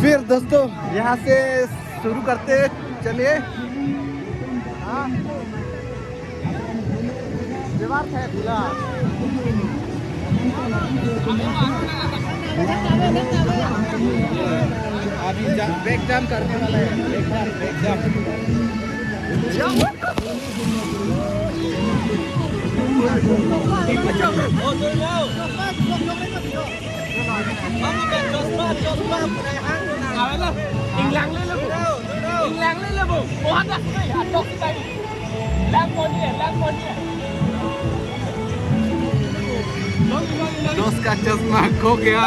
फिर दोस्तों यहाँ से शुरू करते चलिए। हाँ दीवार है खुला। अभी ब्रेक जाम करने वाला है। ब्रेक जाम Im lặng lên là bụng. Im lặng lên là bụng. Ủa hết rồi. Hạt đốt cái tay. Lang con đi, lang con đi. दोस्त का चश्मा खो गया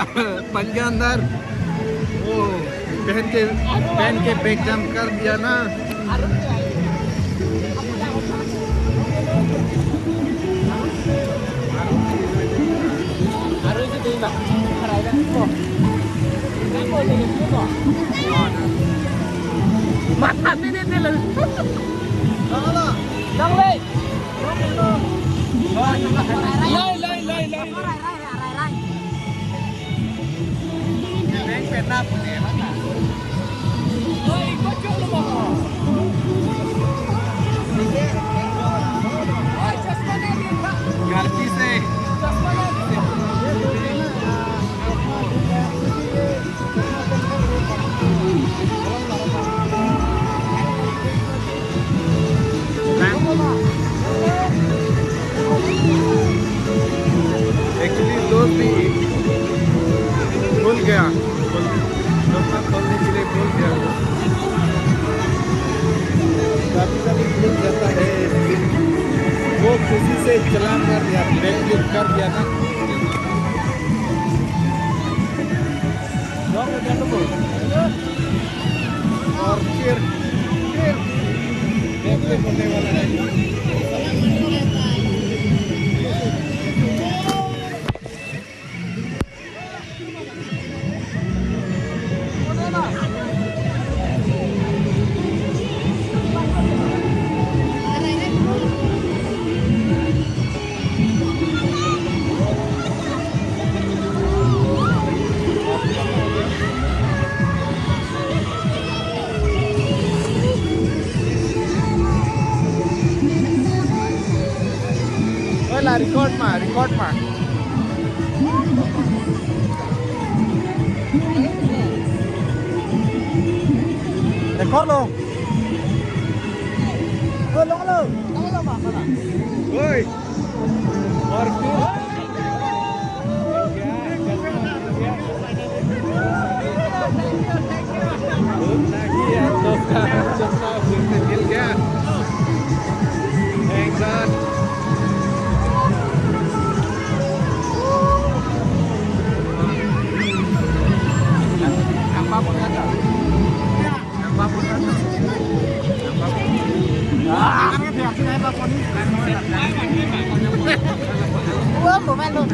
पंजे अंदर। ओ पहन के ब्रेक जाम कर दिया ना। Mặt hạt đi lên là. Nâng lên. Lên. Bank पे ना पुणे ना। Ơi, có chỗ đâu mà. Ôi, chasma na din ba? गलती से Chasma na din. एक्चुअली दोस्त भी भूल गया, चश्मा खोलने के लिए भूल गया। कभी भूल जाता है। वो खुशी से चलान कर दिया, ब्रेक कर दिया ना। और फिर ब्रेक होने वाला है। रिकॉर्ड में रिकॉर्ड लो ओए और फिर चश्मा फिर से मिल गया। Thank God. Uống của bạn luôn.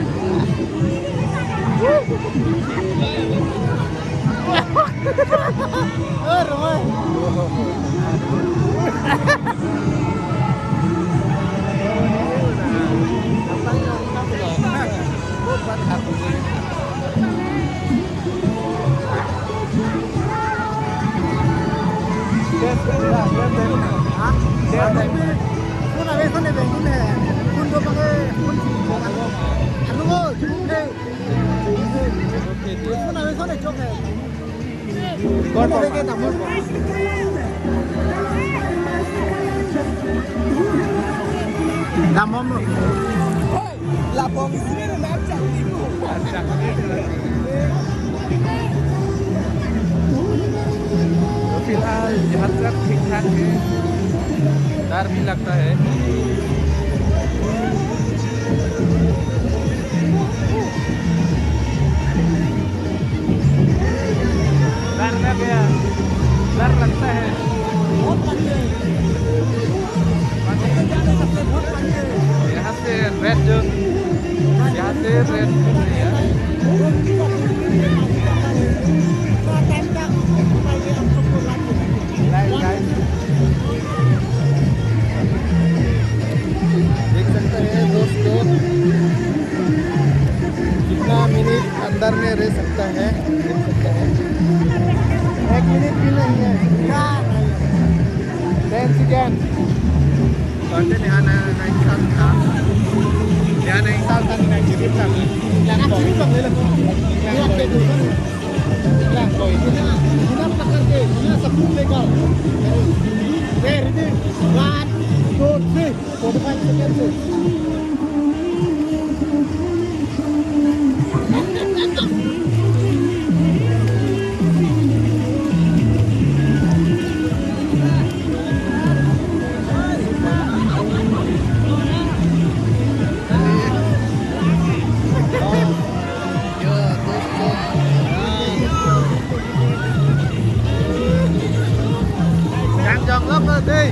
Rồi. Làm không được. Là bông dưới nó nát chặt đi. फिलहाल यहाँ सब ठीक ठाक है। डर भी लगता है। डर लगता है। यहाँ से रेड जोन, यहाँ से रेड जोन है। देख सकते हैं दोस्तों कितना मिनट अंदर में रह सकता है, देख सकते हैं। 1 मिनट भी नहीं है क्या 10 seconds. Konten ya na insan ka. Ya na insan kan na jadi kan. Jangan sini bang ले लो ये के दो Lang boy. बिना पकड़ के बिना सबूत लेकर रेडी 1 2 3 45 सेकंड से Đang chọn lớp lên đi.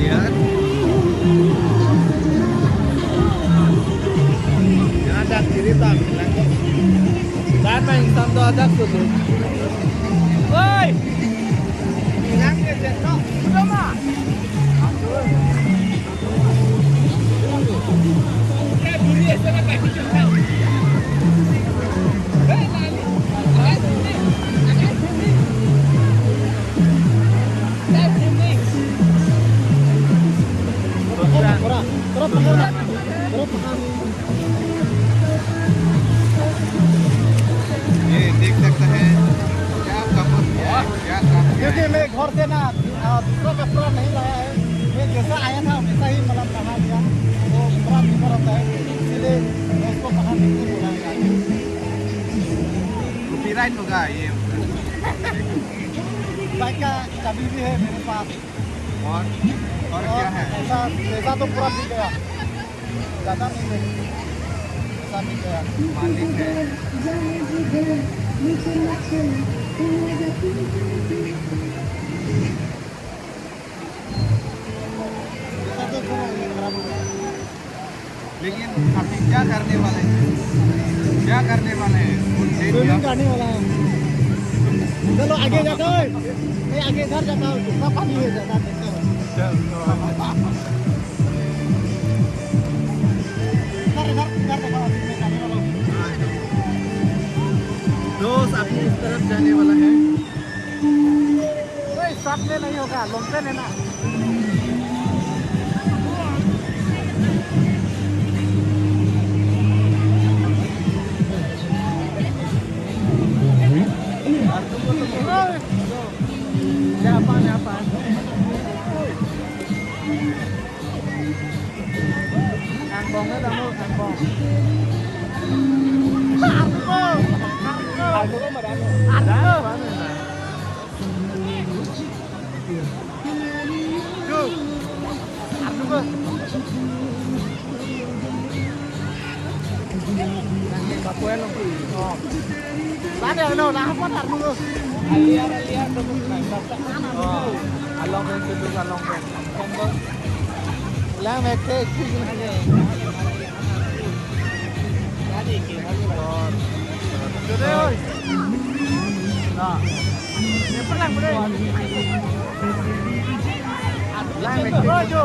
Ayan. Yan ada cerita bilang. Saan ba yung santo ada tuloy? Oi! Bilang ke dito. Sama! Kaya duri ito na pati siya tao. Hey, lali! Live streaming! Live streaming! Live streaming! थोड़ा थोड़ा पकड़ थोड़ा पकड़ ये देख सकते हैं क्या कपल क्या काम क्योंकि मैं घर से ना दूसरा कपड़ा नहीं लाया है मैं जैसा आया था वैसा ही मतलब पहना लिया वो थोड़ा बीमार होता है इसलिए मैं उसको पहनने के लिए बोला है कॉपीराइट होगा ये बाइक का चाबी भी है मेरे पास और क्या है ऐसा पैसा तो पूरा मिल गया ज़्यादा नहीं है पैसा मिल गया मालिक है पैसा तो थोड़ा खराब हो गया लेकिन अभी क्या करने वाले हैं क्या करने वाले हैं कुछ दे दिया स्विमिंग करने वाला है चलो आगे जाता है नहीं आगे इधर जाता हूँ कितना पानी है ज़्यादा देखते हो इधर देखो अभी मैं जाने वाला हूँ दोस्त अभी इस तरफ जाने वाला है ओए साथ में नहीं होगा लॉन्ग ट्रेन है ना Siapa? Angkongnya kamu angkong. Argo marami. Ada no, lah apa tar dulu. Aliar dulu. Along dengan itu along dengan. Lah meke Sudah oi. Nah. Ini pelang boleh. Lah meke rojo.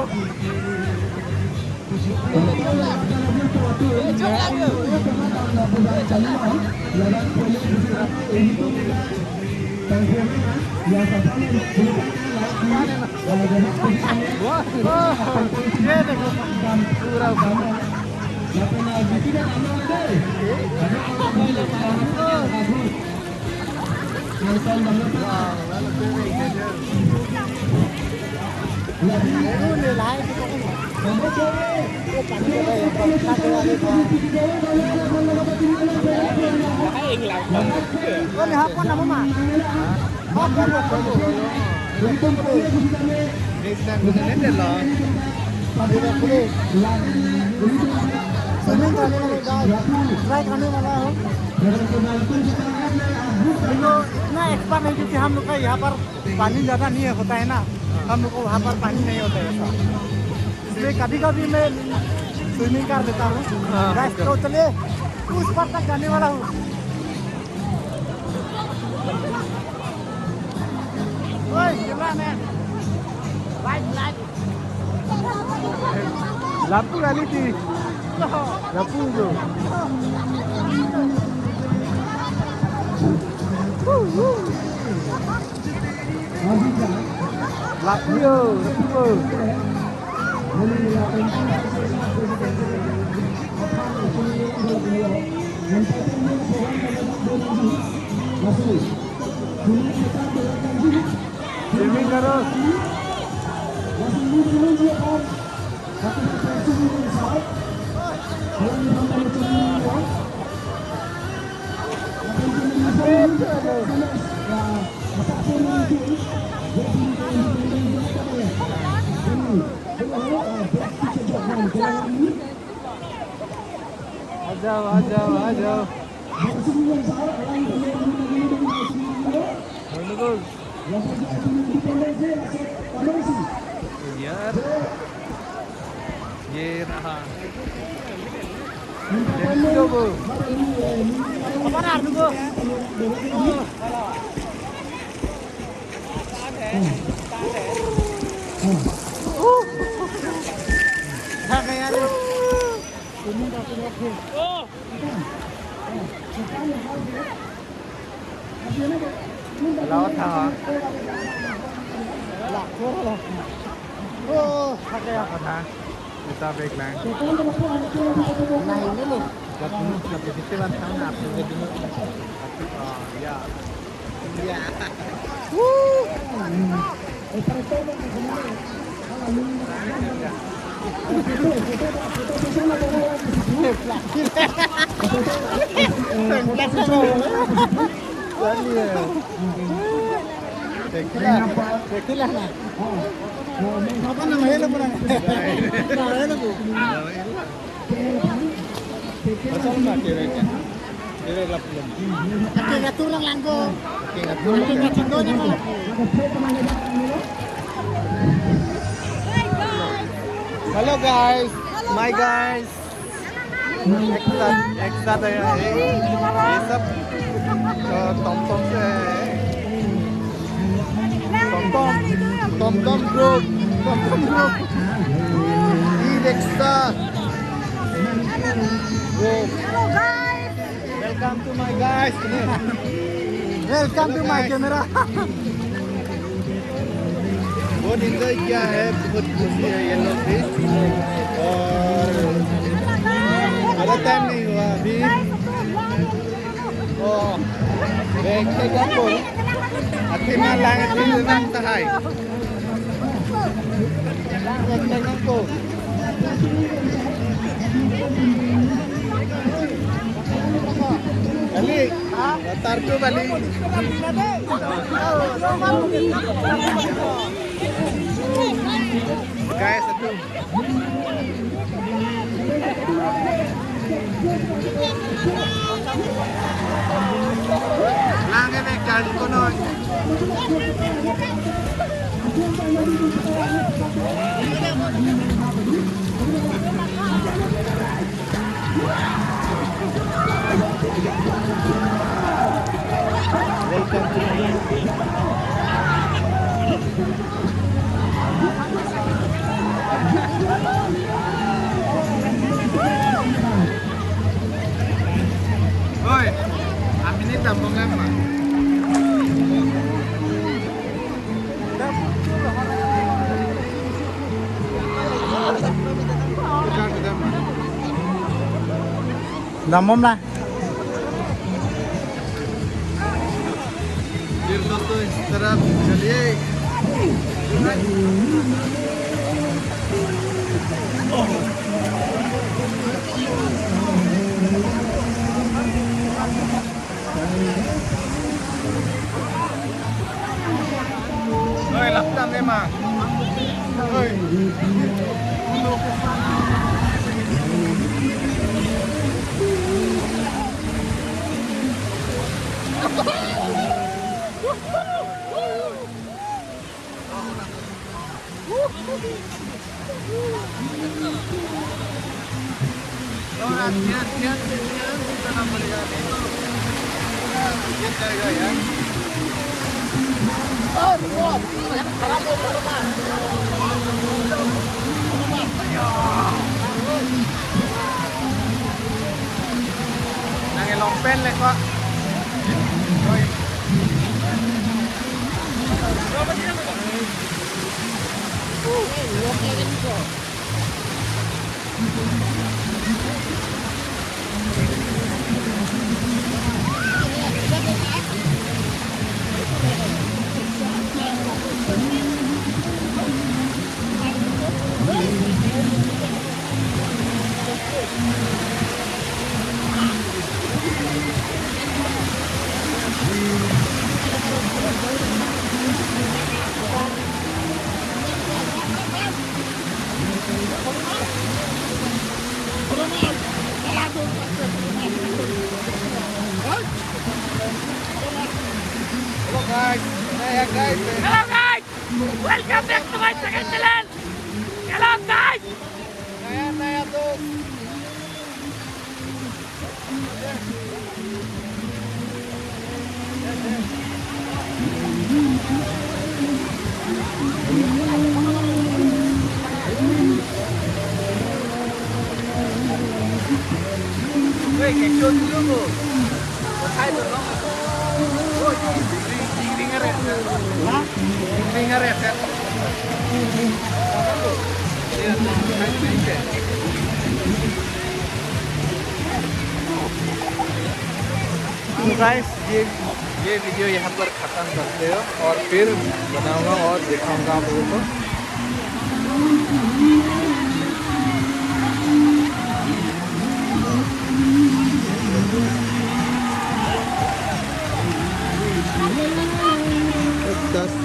Con này hấp con nào mà? Hấp con được rồi. Swimming करने वाले try करने वाला हो इतना expert नहीं क्योंकि हम लोग का यहाँ पर पानी ज़्यादा नहीं होता है ना हम लोग को वहाँ पर पानी नहीं होता है ऐसा इसलिए कभी कभी मैं स्विमिंग कर देता हूँ तो चलिए उस पर तक जाने वाला हूँ Lampu kali di. Lampu itu. Lapio. Swimming terus. Ajau. Bagus. यार ये रहा laut hả? Kita backline. Nah ini loh. Lebih kecil kan nggak perlu dulu. Ya. Ya. Tekilah nah. Apa namanya lu pernah? Namanya lu. Betul nggak ceweknya? Cewek lah belum. Oke nggak turun langgo. Oke nggak turun. Oke nggak cinggonya malah. Hello guys, my guys. एक साथ है ये सब टॉम से टॉम group e rickshaw group welcome to my guys welcome to my camera बहुत enjoy किया है बहुत खुशी है ये लोग भी और ज़्यादा टाइम नहीं हुआ अभी देखते को akhirnya langit ini memang terhai देखते को balik latar tuh balik guys itu langit naik jalan kono Oi, amin ini tampung apa? Damom lah. Biar dosto terap jadi. Oi, laptop memang. Oi. Hati-hati kita nak melihat itu. Kita ya. Oh, buat. Nang pen ले को Hello guys, welcome back to my second channel. Hello guys. नया दोस्त 왜 이렇게 껴주려고 사이드 너무 तो guys ये video यहाँ पर ख़त्म करते हो और फिर बनाऊंगा और दिखाऊंगा आप लोगों को 10